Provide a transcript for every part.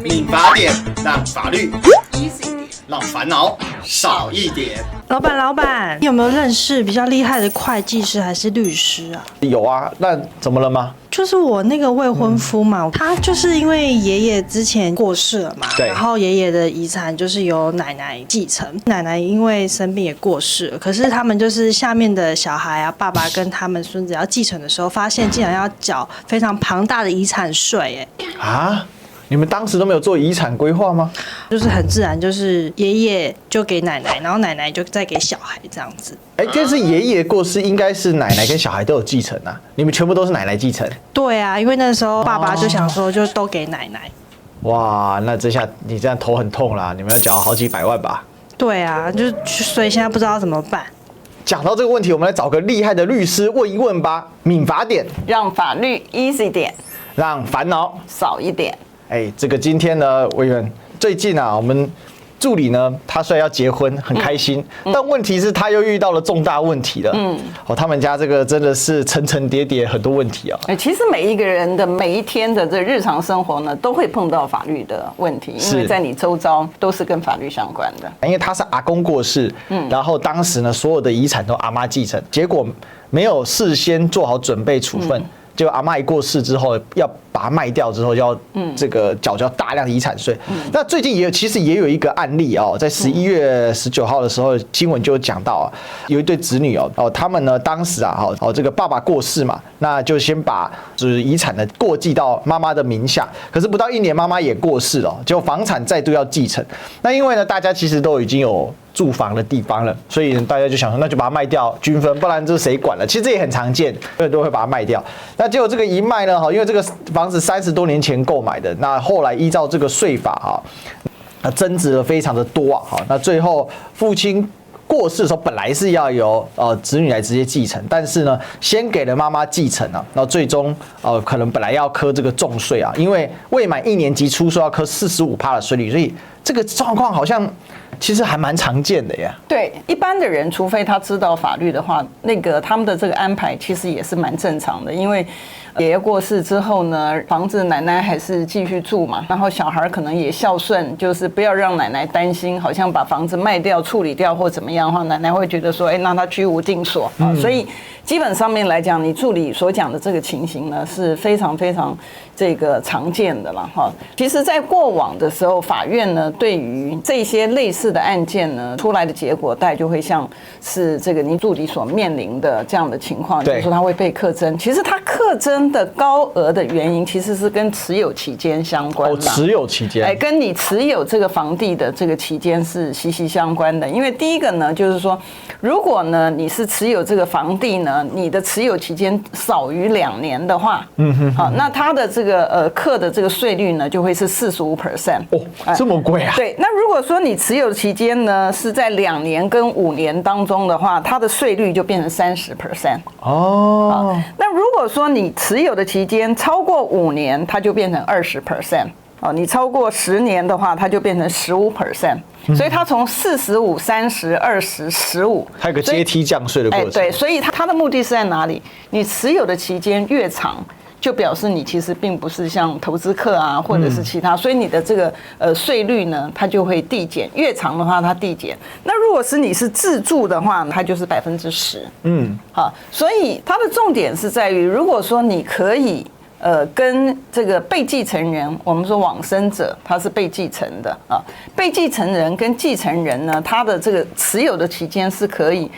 民法典让法律 easy 点，让烦恼少一点。老板，你有没有认识比较厉害的会计师还是律师啊？有啊，那怎么了吗？就是我那个未婚夫嘛，他就是因为爷爷之前过世了嘛，对，然后爷爷的遗产就是由奶奶继承，奶奶因为生病也过世了，可是他们就是下面的小孩啊，爸爸跟他们孙子要继承的时候，发现竟然要缴非常庞大的遗产税，啊？你们当时都没有做遗产规划吗？就是很自然，就是爷爷就给奶奶，然后奶奶就再给小孩这样子。但是爷爷过世，应该是奶奶跟小孩都有继承啊，你们全部都是奶奶继承。对啊，因为那时候爸爸就想说，就都给奶奶。哇，那这下你这样头很痛啦，你们要缴好几百万吧？对啊，所以现在不知道怎么办。讲到这个问题，我们来找个厉害的律师问一问吧。民法典让法律 easy 点，让烦恼少一点。这个今天呢，委员最近啊，我们助理呢，他虽然要结婚，很开心，但问题是他又遇到了重大问题了。他们家这个真的是层层叠叠很多问题啊。其实每一个人的每一天的这日常生活呢，都会碰到法律的问题，因为在你周遭都是跟法律相关的。因为他是阿公过世，然后当时呢，所有的遗产都阿妈继承，结果没有事先做好准备处分。就阿嬷一过世之后，要把它卖掉之后，要这个缴交大量的遗产税。那最近其实也有一个案例哦，在11月19号的时候，新闻就有讲到有一对子女他们呢当时这个爸爸过世嘛，那就先把就是遗产的过继到妈妈的名下。可是不到1年，妈妈也过世了，结果房产再度要继承。那因为呢，大家其实都已经有住房的地方了，所以大家就想说，那就把它卖掉均分，不然这是谁管了？其实这也很常见，很多人都会把它卖掉。那结果这个一卖呢，因为这个房子30多年前购买的，那后来依照这个税法增值了非常的多那最后父亲过世的时候，本来是要由子女来直接继承，但是呢，先给了妈妈继承那最终可能本来要课这个重税因为未满1年级出售要课45%的税率，所以这个状况好像其实还蛮常见的呀。对，一般的人，除非他知道法律的话，他们的这个安排其实也是蛮正常的，因为爷爷过世之后呢，房子奶奶还是继续住嘛，然后小孩可能也孝顺，就是不要让奶奶担心，好像把房子卖掉、处理掉或怎么样的话，奶奶会觉得说，那他居无定所所以基本上面来讲，你助理所讲的这个情形呢，是非常非常这个常见的了其实，在过往的时候，法院呢对于这些类似的案件呢，出来的结果大概就会像是这个您助理所面临的这样的情况，就是说他会被课征。其实他课征的高额的原因，其实是跟持有期间相关的。持有期间，跟你持有这个房地的这个期间是息息相关的。因为第一个呢，就是说，如果呢你是持有这个房地呢，你的持有期间少于2年的话，那它的这个课的这个税率呢，就会是45%。这么贵啊？对，那如果说你持有期间呢是在2年跟5年当中的话，它的税率就变成30%。那如果说你持有的期间超过5年，它就变成20%。你超过10年的话，它就变成15%。所以它从45、30、20、15，还有个阶梯降税的过程。对，所以它的目的是在哪里？你持有的期间越长，就表示你其实并不是像投资客或者是其他，所以你的这个税率呢，它就会递减，越长的话它递减。那如果是你是自住的话，它就是10%。所以它的重点是在于，如果说你可以跟这个被继承人，我们说往生者他是被继承的被继承人跟继承人呢，他的这个持有的期间是可以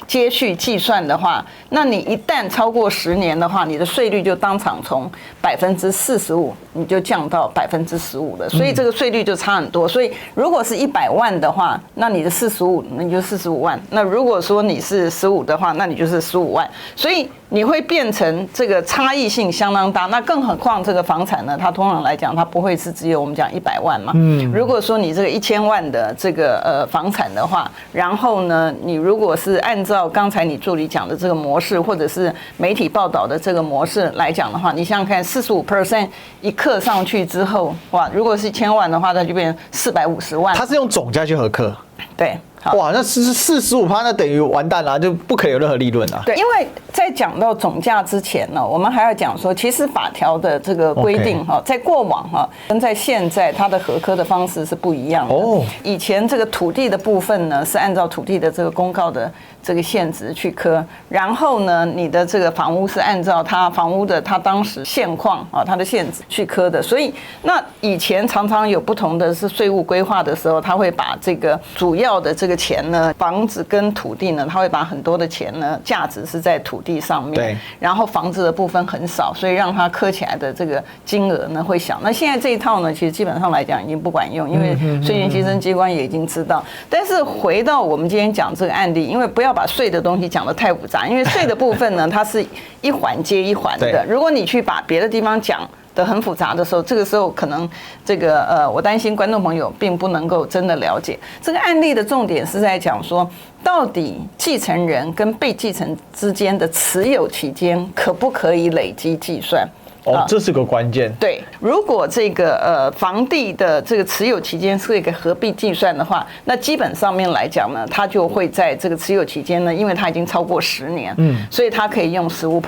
接续计算的话，那你一旦超过10年的话，你的税率就当场从45%你就降到15%了，所以这个税率就差很多。所以如果是100万的话，那你的45，那你就45万；那如果说你是15的话，那你就是15万。所以你会变成这个差异性相当大。那更何况这个房产呢，它通常来讲，它不会是只有我们讲100万嘛。如果说你这个1000万的这个房产的话，然后呢，你如果是按照刚才你助理讲的这个模式，或者是媒体报道的这个模式来讲的话，你想想看，45% 一课上去之后，哇，如果是1000万的话，它就变成450万。它是用总价去核课。对，哇，那45%，那等于完蛋了，就不可以有任何利润啊。对，因为在讲到总价之前呢，我们还要讲说，其实法条的这个规定哈，在过往哈跟在现在它的核科的方式是不一样的。以前这个土地的部分呢，是按照土地的这个公告的这个现值去科，然后呢，你的这个房屋是按照它房屋的它当时现况啊，它的现值去科的。所以那以前常常有不同的是税务规划的时候，他会把这个主要的这个钱呢，房子跟土地呢，他会把很多的钱呢，价值是在土地上面，对，然后房子的部分很少，所以让它科起来的这个金额呢会小。那现在这一套呢，其实基本上来讲已经不管用，因为税源稽征机关也已经知道。但是回到我们今天讲这个案例，因为不要把税的东西讲得太复杂，因为税的部分呢，它是一环接一环的。如果你去把别的地方讲的很复杂的时候，这个时候可能这个我担心观众朋友并不能够真的了解这个案例的重点是在讲说，到底继承人跟被继承之间的持有期间可不可以累积计算？这是个关键。对，如果这个房地的这个持有期间是一个合并计算的话，那基本上面来讲呢，它就会在这个持有期间呢，因为它已经超过10年，所以它可以用15%。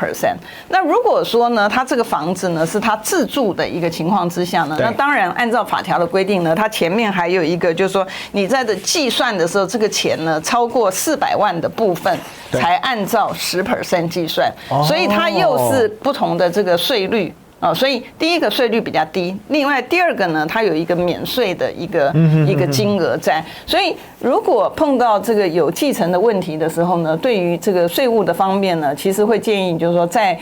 那如果说呢，它这个房子呢是它自住的一个情况之下呢，那当然按照法条的规定呢，它前面还有一个就是说，你在这计算的时候，这个钱呢超过400万的部分才按照10% 计算，所以它又是不同的这个税率。所以第一个税率比较低，另外第二个呢，它有一个免税的一个金额在。所以如果碰到这个有继承的问题的时候呢，对于这个税务的方面呢，其实会建议就是说，在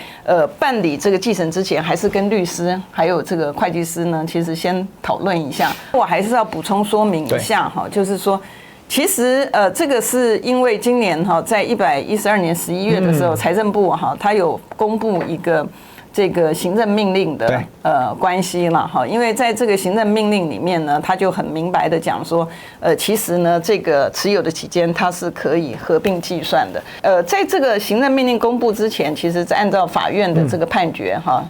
办理这个继承之前，还是跟律师还有这个会计师呢，其实先讨论一下。我还是要补充说明一下哈，就是说。其实这个是因为今年哈，在112年11月的时候，财政部哈，它有公布一个这个行政命令的关系了哈，因为在这个行政命令里面呢，他就很明白的讲说，其实呢，这个持有的期间它是可以合并计算的。在这个行政命令公布之前，其实按照法院的这个判决哈。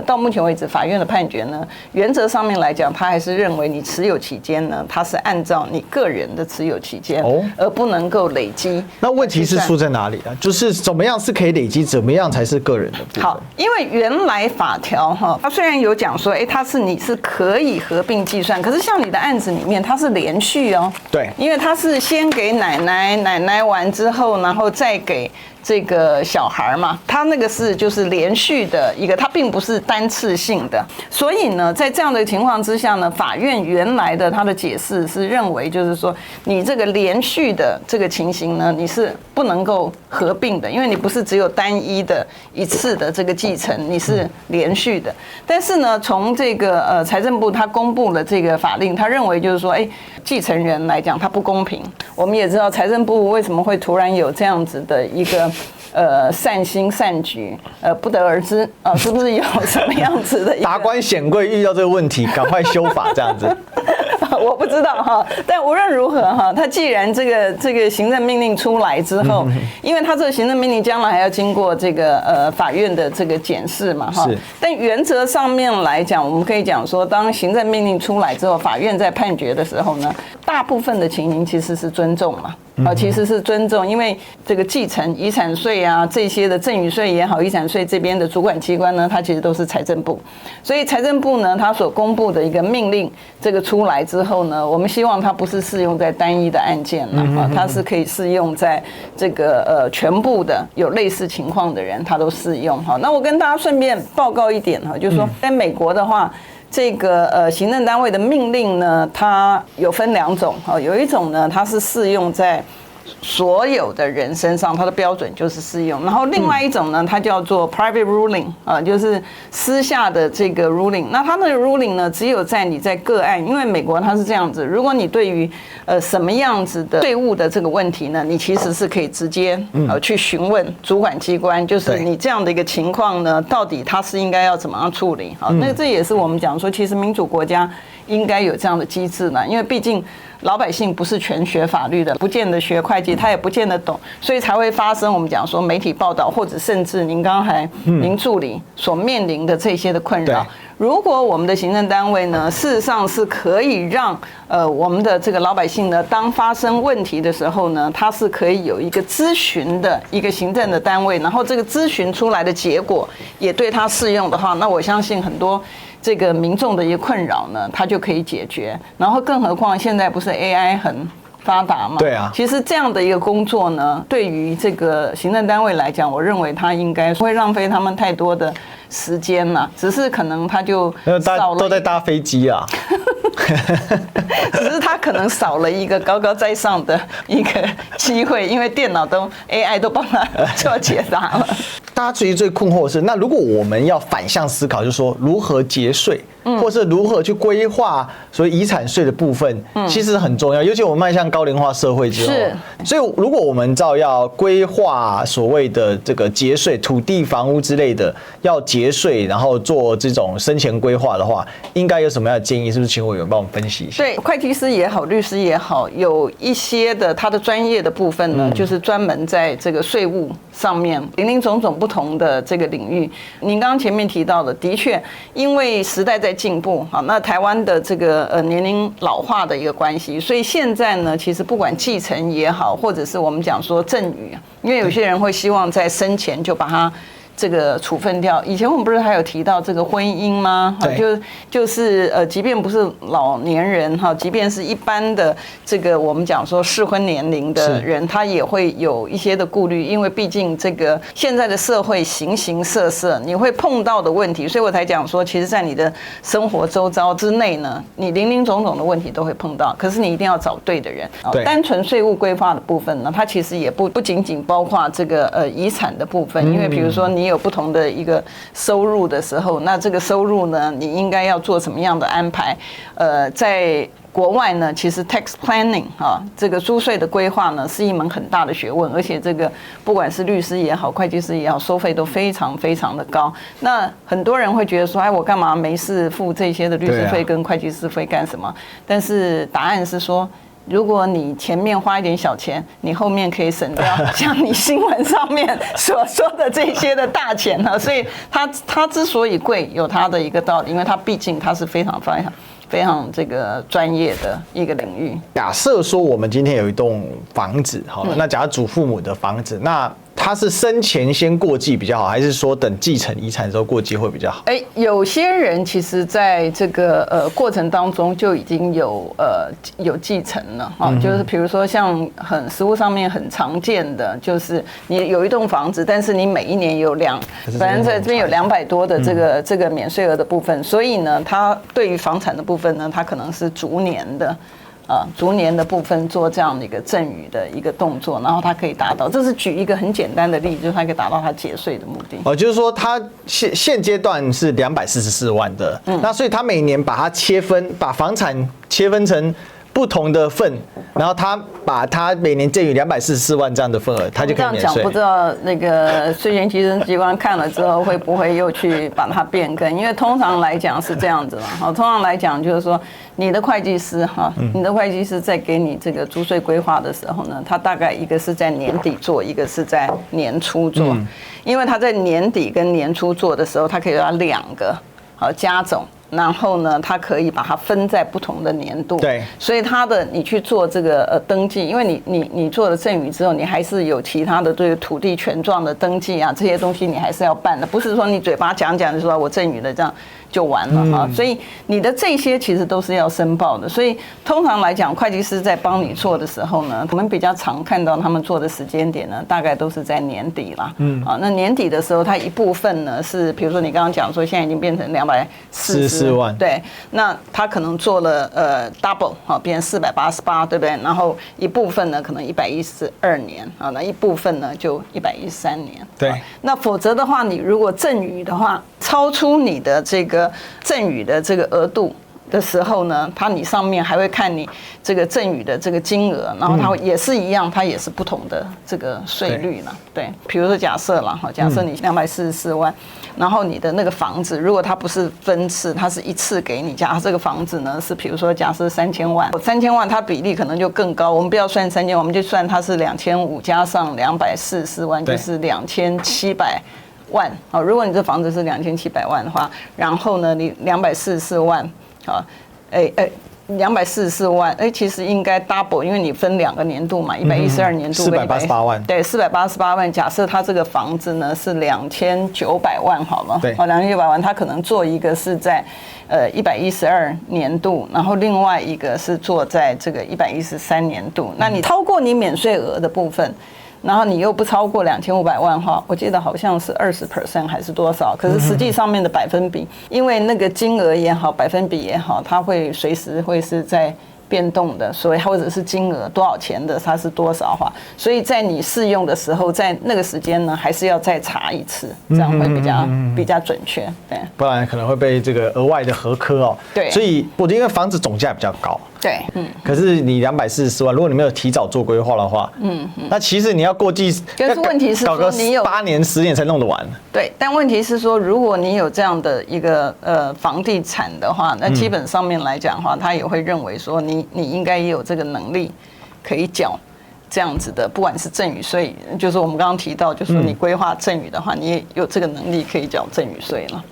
到目前为止，法院的判决呢，原则上面来讲，他还是认为你持有期间呢，它是按照你个人的持有期间，而不能够累积。那问题是出在哪里啊？就是怎么样是可以累积，怎么样才是个人的部分？好，因为原来法条哈，它虽然有讲说，你是可以合并计算，可是像你的案子里面，它是连续哦。对，因为它是先给奶奶，奶奶完之后，然后再给。这个小孩嘛，他那个是就是连续的一个，它并不是单次性的，所以呢，在这样的情况之下呢，法院原来的他的解释是认为，就是说你这个连续的这个情形呢，你是不能够合并的，因为你不是只有单一的一次的这个继承，你是连续的。但是呢，从这个财政部他公布了这个法令，他认为就是说，继承人来讲他不公平。我们也知道财政部为什么会突然有这样子的一个。善心善举，不得而知啊，是不是有什么样子的？达官显贵遇到这个问题，赶快修法这样子。我不知道哈，但无论如何哈，他既然这个行政命令出来之后，因为他这个行政命令将来还要经过这个法院的这个检视嘛哈。但原则上面来讲，我们可以讲说，当行政命令出来之后，法院在判决的时候呢，大部分的情形其实是尊重嘛。其实是尊重，因为这个继承、遗产税啊这些的赠与税也好，遗产税这边的主管机关呢，它其实都是财政部，所以财政部呢，它所公布的一个命令，这个出来之后呢，我们希望它不是适用在单一的案件了，它是可以适用在这个全部的有类似情况的人，它都适用哈。那我跟大家顺便报告一点哈，就是说在美国的话。这个行政单位的命令呢，它有分2种哈，有一种呢，它是适用在所有的人身上，它的标准就是适用。然后另外一种呢，它叫做 private ruling 就是私下的这个 ruling。那它那个 ruling 呢，只有在你在个案，因为美国它是这样子，如果你对于什么样子的税务的这个问题呢，你其实是可以直接去询问主管机关，就是你这样的一个情况呢，到底它是应该要怎么样处理？好，那这也是我们讲说，其实民主国家应该有这样的机制呢，因为毕竟。老百姓不是全学法律的，不见得学会计，他也不见得懂，所以才会发生我们讲说媒体报道，或者甚至您刚才您助理所面临的这些的困扰。如果我们的行政单位呢，事实上是可以让我们的这个老百姓呢，当发生问题的时候呢，它是可以有一个咨询的一个行政的单位，然后这个咨询出来的结果也对它适用的话，那我相信很多这个民众的一个困扰呢，它就可以解决。然后更何况现在不是 AI 很发达嘛？对啊，其实这样的一个工作呢，对于这个行政单位来讲，我认为它应该不会浪费他们太多的时间了，只是可能他就少了都在搭飞机啊。只是他可能少了一个高高在上的一个机会，因为电脑都 AI 都帮他做解答了。大家最困惑的是，那如果我们要反向思考，就是说如何节税，或是如何去规划所谓遗产税的部分，其实很重要。尤其我们迈向高龄化社会之后，所以如果我们照要规划所谓的这个节税、土地、房屋之类的，要节税，然后做这种生前规划的话，应该有什么样的建议？是不是请委员帮我们分析一下？对，会计师也好，律师也好，有一些的他的专业的部分呢，就是专门在这个税务上面林林总总不同的这个领域。您刚刚前面提到的，的确，因为时代在进步，好，那台湾的这个年龄老化的一个关系，所以现在呢，其实不管继承也好，或者是我们讲说赠与，因为有些人会希望在生前就把它这个处分掉。以前我们不是还有提到这个婚姻吗？就是即便不是老年人哈，即便是一般的这个我们讲说适婚年龄的人，他也会有一些的顾虑，因为毕竟这个现在的社会形形色色，你会碰到的问题，所以我才讲说，其实在你的生活周遭之内呢，你林林总总的问题都会碰到，可是你一定要找对的人。单纯税务规划的部分呢，它其实也不仅仅包括这个遗产的部分，因为比如说你有不同的一个收入的时候，那这个收入呢，你应该要做什么样的安排？在国外呢，其实 tax planning 这个租税的规划呢，是一门很大的学问，而且这个不管是律师也好，会计师也好，收费都非常非常的高。那很多人会觉得说，哎，我干嘛没事付这些的律师费跟会计师费干什么？但是答案是说，如果你前面花一点小钱，你后面可以省掉像你新闻上面所说的这些的大钱呢。所以它之所以贵，有它的一个道理，因为它毕竟它是非常非常这个专业的一个领域。假设说我们今天有一栋房子，好了，那假如祖父母的房子，那他是生前先过继比较好，还是说等继承遗产之后过继会比较好？有些人其实在这个过程当中就已经有继承了哈，就是比如说像实务上面很常见的，就是你有一栋房子，但是你每一年有反正在这边有200多的这个免税额的部分，所以呢，它对于房产的部分呢，它可能是逐年的部分做这样的一个赠与的一个动作，然后它可以达到，这是举一个很简单的例子，就是它可以达到它节税的目的。就是说它现阶段是244万的，那所以他每年把它把房产切分成不同的份，然后他把他每年赠与244万这样的份额，他就可以免税。这样讲，不知道那个税前稽征机关看了之后会不会又去把它变更？因为通常来讲是这样子嘛，好，通常来讲就是说，你的会计师在给你这个租税规划的时候呢，他大概一个是在年底做，一个是在年初做，因为他在年底跟年初做的时候，他可以有2个加总。然后呢，它可以把它分在不同的年度，对，所以你去做这个登记，因为你做了赠与之后，你还是有其他的对土地权状的登记啊，这些东西你还是要办的，不是说你嘴巴讲就说我赠与了这样就完了啊。所以你的这些其实都是要申报的，所以通常来讲，会计师在帮你做的时候呢，我们比较常看到他们做的时间点呢，大概都是在年底啦。那年底的时候，它一部分呢是，比如说你刚刚讲说现在已经变成244万，对，那他可能做了double 变成488，对不对？然后一部分呢可能112年那一部分呢就113年。对，那否则的话，你如果赠与的话，超出你的这个赠与的这个额度的时候呢，你上面还会看你这个赠与的这个金额，然后它也是一样，它也是不同的这个税率了。对，比如说假设你244万，然后你的那个房子，如果它不是分次，它是一次给你，假设这个房子呢是比如说假设3000万，3000万它比例可能就更高，我们不要算3000万，我们就算它是2500加上244万，就是2750万，好，如果你这房子是2700万的话，然后呢，你244万，啊，244万，其实应该 double， 因为你分2个年度嘛，112年度488万，对，488万。假设他这个房子呢是2900万，好了，对，2900万，他可能做一个是在112年度，然后另外一个是做在这个113年度。那你超过你免税额的部分，然后你又不超过2500万哈，我记得好像是20% 还是多少？可是实际上面的百分比，因为那个金额也好，百分比也好，它会随时会是在变动的，所以或者是金额多少钱的，它是多少哈，所以在你适用的时候，在那个时间呢，还是要再查一次，这样会比较准确，对，不然可能会被这个额外的核科哦。对，所以我因为房子总价比较高。对，可是你244万，如果你没有提早做规划的话，那其实你要过季，可是问题是说你有8年10年才弄得完。对，但问题是说，如果你有这样的一个房地产的话，那基本上面来讲的话，他也会认为说你应该也有这个能力可以缴这样子的，不管是赠与税，就是我们刚刚提到，就是说你规划赠与的话，你也有这个能力可以缴赠与税了。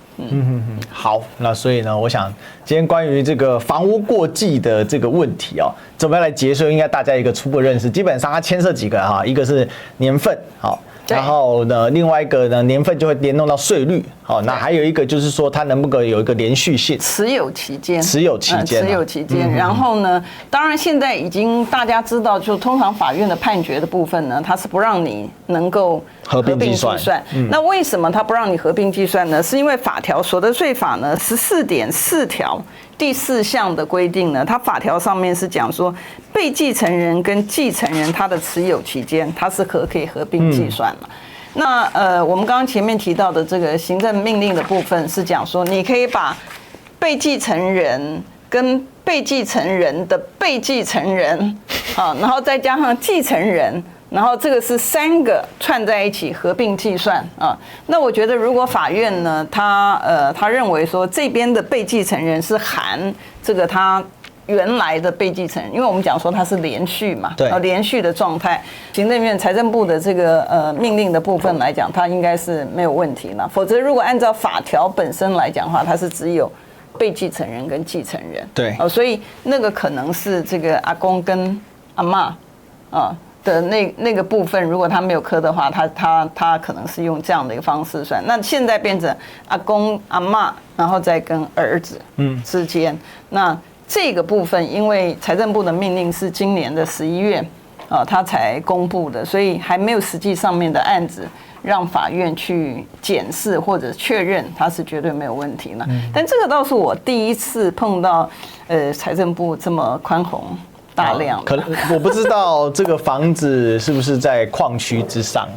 好，那所以呢，我想今天关于这个房屋过季的这个问题哦，怎么样来节税，应该大家一个初步认识。基本上它牵涉几个哈，一个是年份，好。然后呢，另外一个呢，年份就会联动到税率，好，那还有一个就是说，它能不能有一个连续性，持有期间，然后呢，当然现在已经大家知道，就通常法院的判决的部分呢，它是不让你能够合并计算。那为什么它不让你合并计算呢？是因为法条所得税法呢14.4条。第4项的规定呢，它法条上面是讲说，被继承人跟继承人他的持有期间，它是可以合并计算了。那我们刚刚前面提到的这个行政命令的部分是讲说，你可以把被继承人跟被继承人的被继承人啊，然后再加上继承人。然后这个是3个串在一起合并计算啊。那我觉得如果法院呢，他认为说这边的被继承人是含这个他原来的被继承人，因为我们讲说它是连续嘛，对，连续的状态，行政院财政部的这个命令的部分来讲，它应该是没有问题了。否则如果按照法条本身来讲的话，它是只有被继承人跟继承人，对，所以那个可能是这个阿公跟阿嬷啊。的那个部分，如果他没有科的话，他可能是用这样的一个方式算。那现在变成阿公阿嬷，然后再跟儿子之间，那这个部分，因为财政部的命令是今年的11月他才公布的，所以还没有实际上面的案子让法院去检视或者确认它是绝对没有问题了。但这个倒是我第一次碰到财政部这么宽宏大量，可能我不知道这个房子是不是在矿区之上，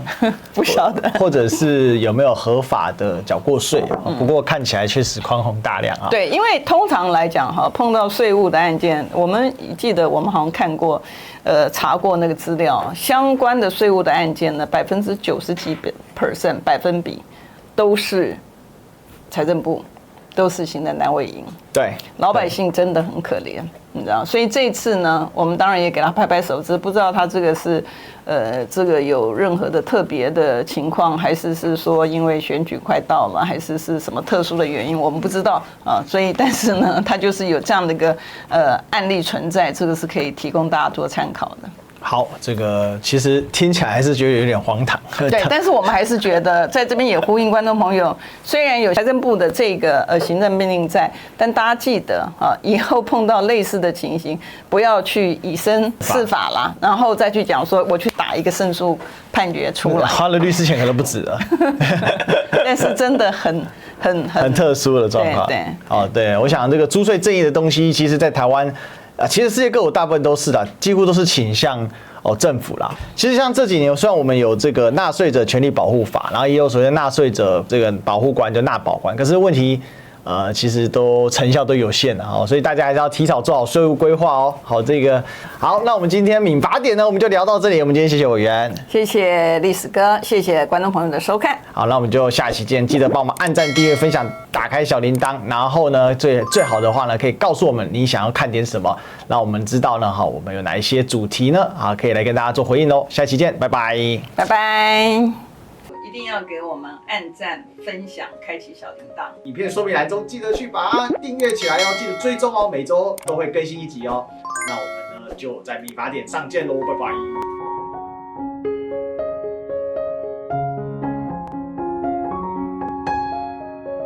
不晓得，或者是有没有合法的缴过税。不过看起来确实宽宏大量啊。对，因为通常来讲哈，碰到税务的案件，我们记得我们好像看过，查过那个资料，相关的税务的案件呢，90%几百分比都是财政部，都是行政单位赢。对，老百姓真的很可怜。你知道，所以这一次呢，我们当然也给他拍拍手，只不知道他这个是，这个有任何的特别的情况，还是说因为选举快到了，还是什么特殊的原因，我们不知道啊。所以，但是呢，他就是有这样的一个案例存在，这个是可以提供大家做参考的。好，这个其实听起来还是觉得有点荒唐。对，但是我们还是觉得，在这边也呼应观众朋友，虽然有财政部的这个行政命令在，但大家记得啊，以后碰到类似的情形，不要去以身试法啦，然后再去讲说我去打一个胜诉判决出来，花了律师钱可能不止了。但是真的很特殊的状况。对，哦，对，我想这个租税正义的东西，其实在台湾。其实世界各国大部分都是的，几乎都是倾向政府啦。其实像这几年，虽然我们有这个纳税者权利保护法，然后也有所谓纳税者这个保护官，就纳保官，可是问题其实都成效都有限的哈，所以大家还是要提早做好税务规划哦。好，好，那我们今天民法典呢，我们就聊到这里。我们今天谢谢委员，谢谢历史哥，谢谢观众朋友的收看。好，那我们就下期见，记得帮我们按赞、订阅、分享、打开小铃铛，然后呢，最好的话呢，可以告诉我们你想要看点什么，让我们知道呢，我们有哪一些主题呢，可以来跟大家做回应哦。下期见，拜拜，拜拜。定要给我们按赞、分享、开启小铃铛。影片说明栏中记得去把它订阅起来哦，记得追踪哦，每周都会更新一集哦。那我们呢就在米法典上见喽，拜拜。